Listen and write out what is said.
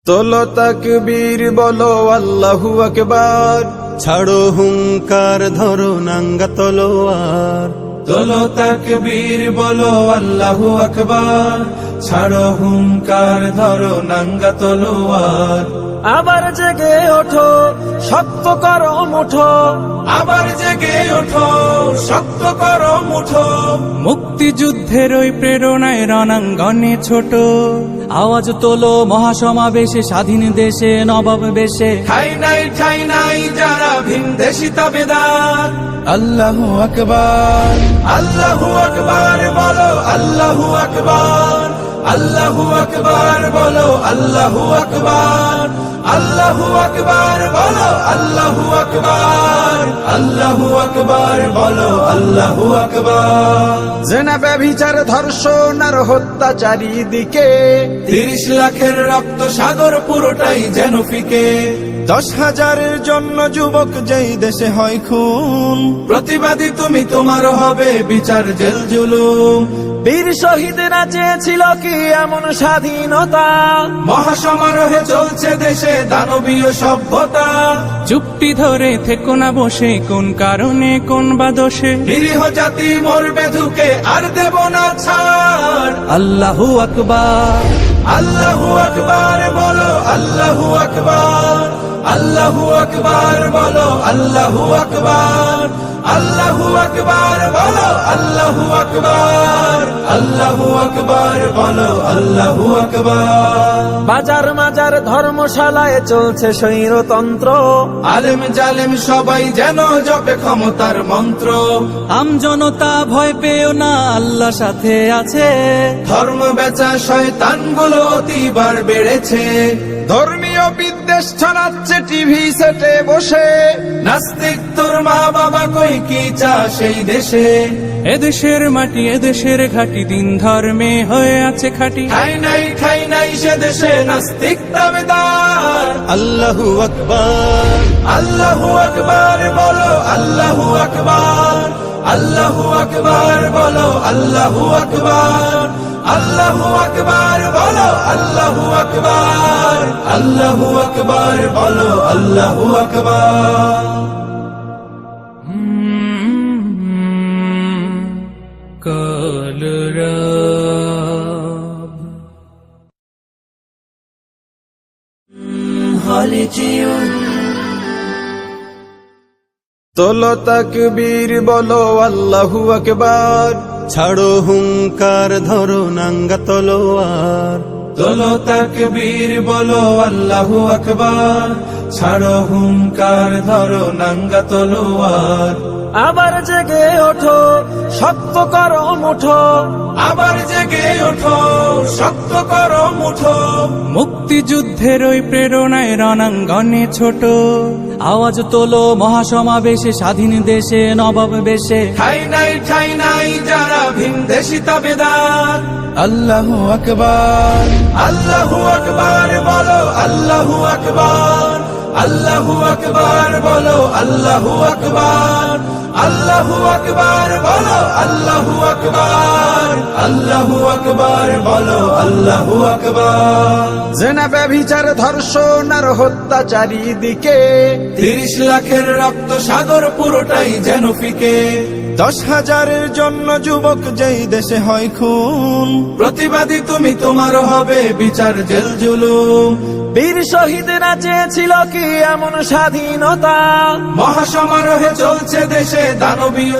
তোলো তাকবীর বলো আল্লাহু আকবার, ছাড়ো হুঙ্কার ধরো নাঙ্গা তলোয়ার। তোলো তাকবীর বলো আল্লাহু আকবার, ছাড়ো হুঙ্কার ধরো নাঙ্গা তলোয়ার। আবার জেগে ওঠো, শক্ত করো মুঠো, আবার জেগে ওঠো, শক্ত করো মুঠো। মুক্তিযুদ্ধের ওই প্রেরণায় রণাঙ্গনে ছোট। আওয়াজ তোলো মহাসমাবেশে, স্বাধীন দেশে নবাব বেশে। ঠাই নাই যারা ভিনদেশী তাবেদার। আল্লাহু আকবার, আল্লাহু আকবার বলো আল্লাহু আকবার, আল্লাহু আকবার বলো আল্লাহু আকবার, আল্লাহু আকবার বলো আল্লাহু আকবার, আল্লাহু আকবার বলো আল্লাহু আকবার। জেনা ব্যভিচার ধর্ষণ আর হত্যা চারিদিকে, 30 লাখের রক্ত সাগর পুরোটাই যেন ফিকে। 10,000-এর জন্য যুবক যেই দেশে হয় খুন, প্রতিবাদী তুমি, তোমার হবে বিচার জেল জুলুম। বীর শহীদরা চেয়েছিল কি এমন স্বাধীনতা, মহাসমারোহে চলছে দেশে দানবীয় সভ্যতা। চুপটি ধরে থেকো না বসে, কোন কারণে কোন বা দোষে। নিরীহ জাতি মরবে ধুকে, আর দেব না ছাড়। আল্লাহু আকবার, আল্লাহু আকবার বলো আল্লাহু আকবার, আল্লাহু আকবার বলো আল্লাহু আকবার, আল্লাহু আকবার বলো আল্লাহু আকবার, আল্লাহু আকবার বলো আল্লাহু আকবার। বাজার মাজার ধর্মশালায় চলছে স্বৈরতন্ত্র, আলেম জালেম সবাই যেন জপে ক্ষমতার মন্ত্র। আম জনতা ভয় পেও না, আল্লাহ সাথে আছে। ধর্ম বেচা শয়তানগুলো অতিবার বেড়েছে। ধর্মীয় বিদ্বেষ ছড়াচ্ছে টিভি সেটে বসে। নাস্তিক তোর মা বাবা কই কি চা সেই দেশে। এদেশের মাটি এদেশের ঘাটি, দিন ধর্মে হয়ে আছে খাঁটি। ঠাই নাই সে দেশে নাস্তিক দাবেদার। আল্লাহু আকবার, আল্লাহু আকবার বলো আল্লাহু আকবার, আল্লাহু আকবার বলো আল্লাহু আকবার, আল্লাহু আকবার বলো আল্লাহু আকবার, আল্লাহু আকবার বলো আল্লাহু আকবার। কলরব তোলো তাকবীর বলো আল্লাহু আকবার, ছাড়ো হুঙ্কার ধরো নাঙ্গা তলোয়ার। তোলো তাকবীর বলো আল্লাহু আকবার, ছাড়ো হুঙ্কার ধরো নাঙ্গা তলোয়ার। আবার জেগে ওঠো, শক্ত করো মুঠো, আবার জেগে ওঠো, শক্ত করো মুঠো। মুক্তিযুদ্ধের ওই প্রেরণায় রণাঙ্গনে ছোট। আওয়াজ তোলো মহাসমাবেশে, স্বাধীন দেশে নবাব বেশে। ঠাই নাই যারা ভিনদেশী তাবেদার। আল্লাহু আকবার, আল্লাহু আকবার বলো আল্লাহু আকবার, আল্লাহু আকবার বলো আল্লাহু আকবার, আল্লাহু আকবার বলো আল্লাহু আকবার, আল্লাহু আকবার বলো আল্লাহু আকবার। জেনা ব্যভিচার ধর্ষণ আর হত্যা চারিদিকে, 30 লাখের রক্ত সাগর পুরোটাই যেন ফিকে। 10,000-এর জন্য যুবক যেই দেশে হয় খুন, প্রতিবাদী তুমি, তোমার হবে বিচার জেল জুলুম। বীর শহীদরা চেয়েছিল কি এমন স্বাধীনতা, মহাসমারোহে চলছে দেশে দানবীয়